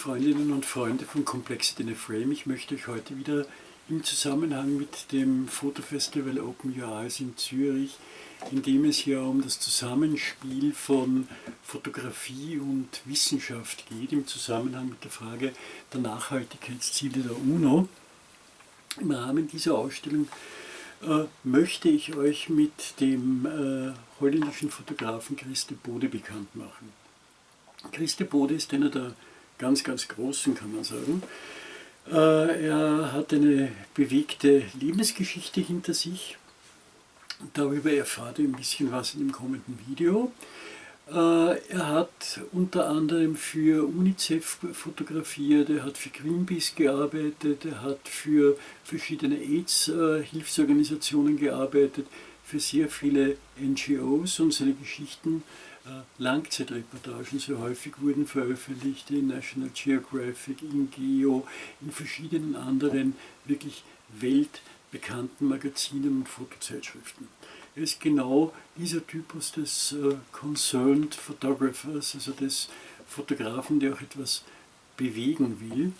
Freundinnen und Freunde von Complexity in a Frame. Ich möchte euch heute wieder im Zusammenhang mit dem Fotofestival Jahre in Zürich, in dem es ja um das Zusammenspiel von Fotografie und Wissenschaft geht, im Zusammenhang mit der Frage der Nachhaltigkeitsziele der UNO. Im Rahmen dieser Ausstellung möchte ich euch mit dem holländischen Fotografen Chris de Bode bekannt machen. Chris de Bode ist einer der ganz Großen, kann man sagen. Er hat eine bewegte Lebensgeschichte hinter sich. Darüber erfahrt ihr ein bisschen was in dem kommenden Video. Er hat unter anderem für UNICEF fotografiert, er hat für Greenpeace gearbeitet, er hat für verschiedene AIDS-Hilfsorganisationen gearbeitet, für sehr viele NGOs, und seine Geschichten, Langzeitreportagen sehr häufig, wurden veröffentlicht in National Geographic, in Geo, in verschiedenen anderen wirklich weltbekannten Magazinen und Fotozeitschriften. Er ist genau dieser Typus des Concerned Photographers, also des Fotografen, der auch etwas bewegen will,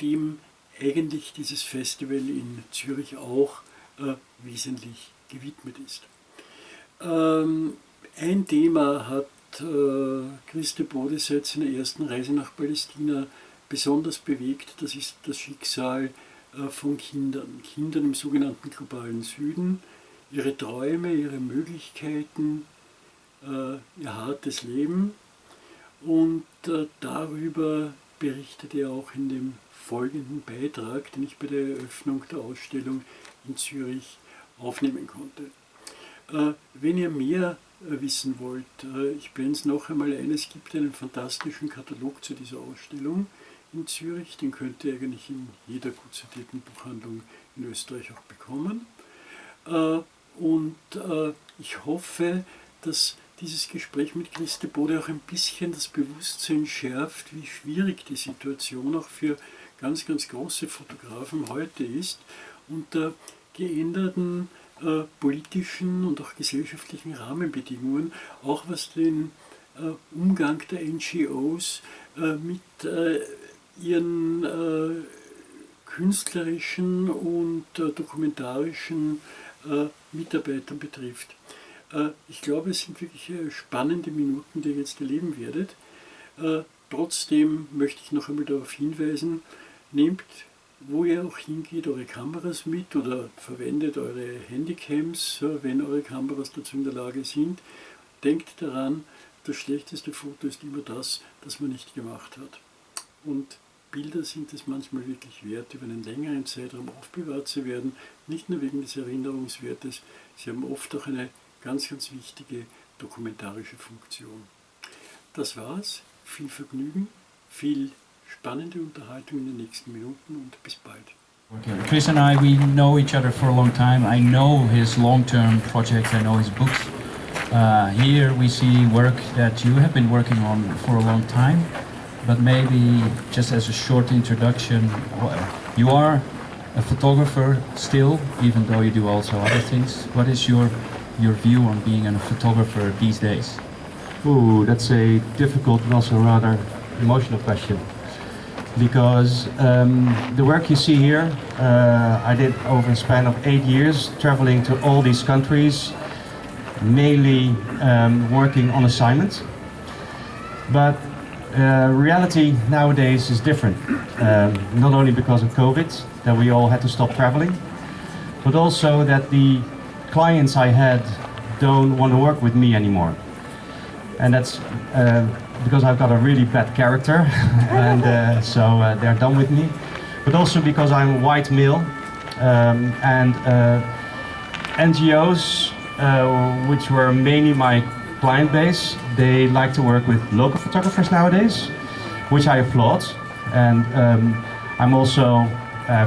dem eigentlich dieses Festival in Zürich auch wesentlich gewidmet ist. Ein Thema hat Chris de Bode seit seiner ersten Reise nach Palästina besonders bewegt, das ist das Schicksal von Kindern. Kindern im sogenannten globalen Süden, ihre Träume, ihre Möglichkeiten, ihr hartes Leben, und darüber berichtet er auch in dem folgenden Beitrag, den ich bei der Eröffnung der Ausstellung in Zürich aufnehmen konnte. Wenn ihr mehr wissen wollt, ich blende es noch einmal ein, es gibt einen fantastischen Katalog zu dieser Ausstellung in Zürich, den könnt ihr eigentlich in jeder gut sortierten Buchhandlung in Österreich auch bekommen. Und ich hoffe, dass dieses Gespräch mit Chris de Bode auch ein bisschen das Bewusstsein schärft, wie schwierig die Situation auch für ganz große Fotografen heute ist, unter geänderten politischen und auch gesellschaftlichen Rahmenbedingungen, auch was den Umgang der NGOs mit ihren künstlerischen und dokumentarischen Mitarbeitern betrifft. Ich glaube, es sind wirklich spannende Minuten, die ihr jetzt erleben werdet. Trotzdem möchte ich noch einmal darauf hinweisen, nehmt, wo ihr auch hingeht, eure Kameras mit oder verwendet eure Handycams, wenn eure Kameras dazu in der Lage sind. Denkt daran, das schlechteste Foto ist immer das, das man nicht gemacht hat. Und Bilder sind es manchmal wirklich wert, über einen längeren Zeitraum aufbewahrt zu werden, nicht nur wegen des Erinnerungswertes, sie haben oft auch eine ganz wichtige dokumentarische Funktion. Das war's, viel Vergnügen, viel spannende Unterhaltung in den nächsten Minuten und bis bald. Okay. Chris and I, we know each other for a long time. I know his long-term projects, I know his books. Here we see work that you have been working on for a long time, but maybe just as a short introduction, you are a photographer still, even though you do also other things. What is your view on being a photographer these days? Ooh, that's a difficult and also rather emotional question. Because the work you see here, I did over a span of 8 years, traveling to all these countries, mainly working on assignment. But reality nowadays is different, not only because of COVID, that we all had to stop traveling, but also that the clients I had don't want to work with me anymore. And that's because I've got a really bad character, and so they're done with me. But also because I'm a white male, and NGOs, which were mainly my client base, they like to work with local photographers nowadays, which I applaud. And I'm also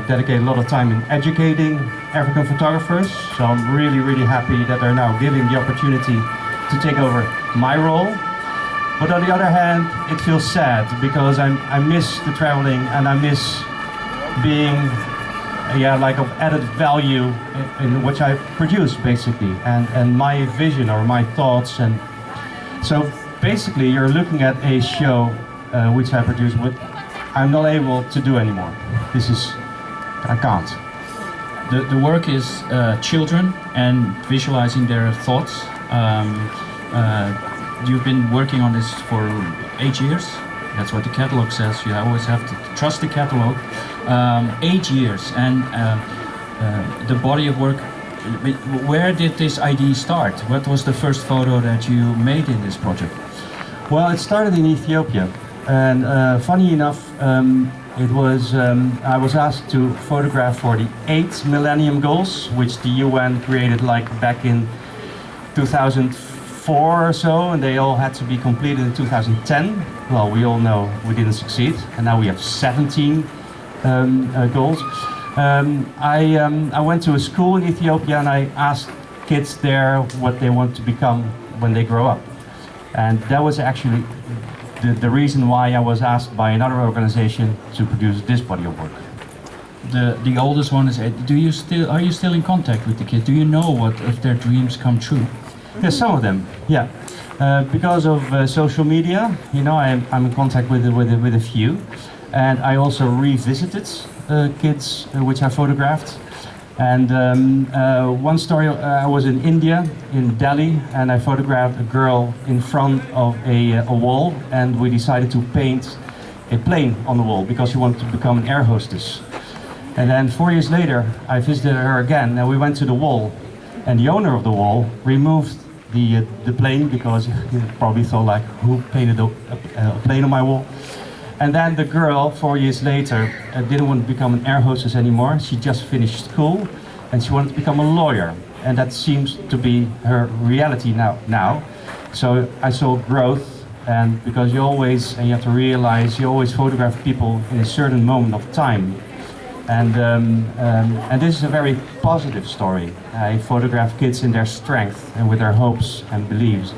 dedicated a lot of time in educating African photographers, so I'm really happy that they're now giving the opportunity to take over my role. But on the other hand, it feels sad because I miss the traveling and I miss being like of added value in which I produce basically, and my vision or my thoughts. And so basically you're looking at a show which I produced, but I'm not able to do anymore. I can't. The work is children and visualizing their thoughts. You've been working on this for 8 years. That's what the catalog says. You always have to trust the catalog. 8 years, and the body of work. Where did this idea start? What was the first photo that you made in this project? Well, it started in Ethiopia, and funny enough, I was asked to photograph for the 8 Millennium Goals, which the UN created like back in 2004 or so, and they all had to be completed in 2010. Well, we all know we didn't succeed, and now we have 17 goals. I went to a school in Ethiopia and I asked kids there what they want to become when they grow up. And that was actually the reason why I was asked by another organization to produce this body of work. The oldest one is 8. Are you still in contact with the kids? Do you know what if their dreams come true? Yes, some of them, yeah. Because of social media, you know, I'm in contact with a few. And I also revisited kids which I photographed. And one story, I was in India, in Delhi, and I photographed a girl in front of a wall, and we decided to paint a plane on the wall because she wanted to become an air hostess. And then 4 years later, I visited her again, and we went to the wall, and the owner of the wall removed the plane because he probably thought like, who painted a plane on my wall? And then the girl, 4 years later, didn't want to become an air hostess anymore. She just finished school and she wanted to become a lawyer. And that seems to be her reality now. So I saw growth, and because you have to realize, you always photograph people in a certain moment of time. And this is a very positive story. I photograph kids in their strength and with their hopes and beliefs.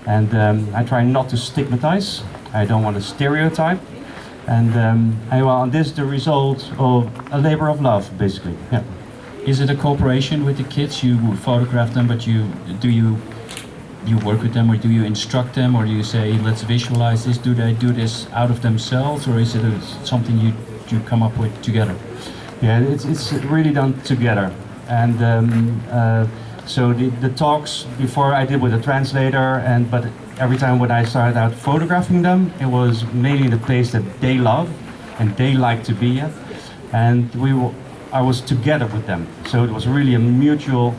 And I try not to stigmatize. I don't want to stereotype. And this is the result of a labor of love, basically. Yeah. Is it a cooperation with the kids? You photograph them, but do you work with them, or do you instruct them, or do you say, let's visualize this? Do they do this out of themselves, or is it something you come up with together? Yeah, it's really done together. And so the talks before I did with a translator, but every time when I started out photographing them, it was mainly the place that they love and they like to be at. And I was together with them. So it was really a mutual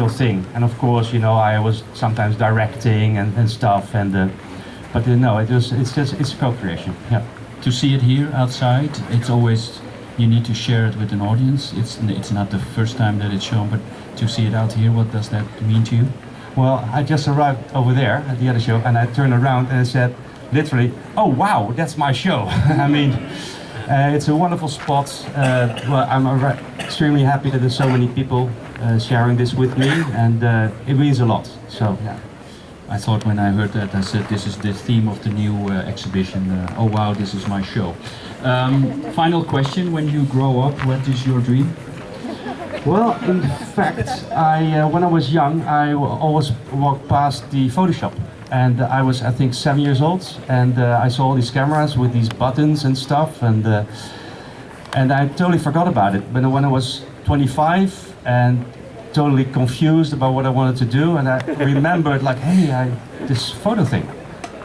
thing. And of course, you know, I was sometimes directing and stuff. But no, it's co-creation. Yeah. To see it here outside, it's always, you need to share it with an audience. It's not the first time that it's shown, but to see it out here, what does that mean to you? Well, I just arrived over there at the other show, and I turned around and I said, literally, oh wow, that's my show. I mean, it's a wonderful spot. Well, I'm extremely happy that there's so many people sharing this with me, and it means a lot. So, yeah. I thought when I heard that, I said, this is the theme of the new exhibition. Oh wow, this is my show. Final question, when you grow up, what is your dream? Well, in fact, when I was young, I always walked past the photo shop. And I was, I think, 7 years old, and I saw all these cameras with these buttons and stuff, and I totally forgot about it. But when I was 25 and totally confused about what I wanted to do, and I remembered like, hey, this photo thing.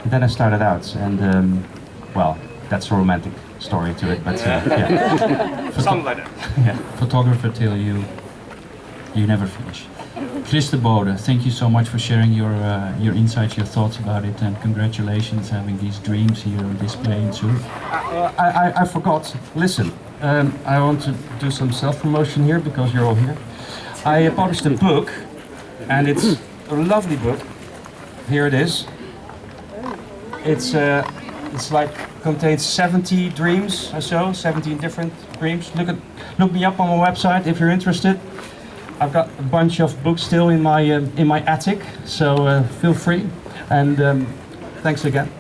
And then I started out, and well, that's a romantic story to it, but yeah. Something like that. Yeah. Photographer till you never finish. Chris de Bode, thank you so much for sharing your insights, your thoughts about it, and congratulations having these dreams here on display in Zurich. I forgot. Listen, I want to do some self-promotion here because you're all here. I published a book, and it's a lovely book. Here it is. It's like contains 70 dreams or so, 17 different dreams. Look me up on my website if you're interested. I've got a bunch of books still in my attic, so feel free. And thanks again.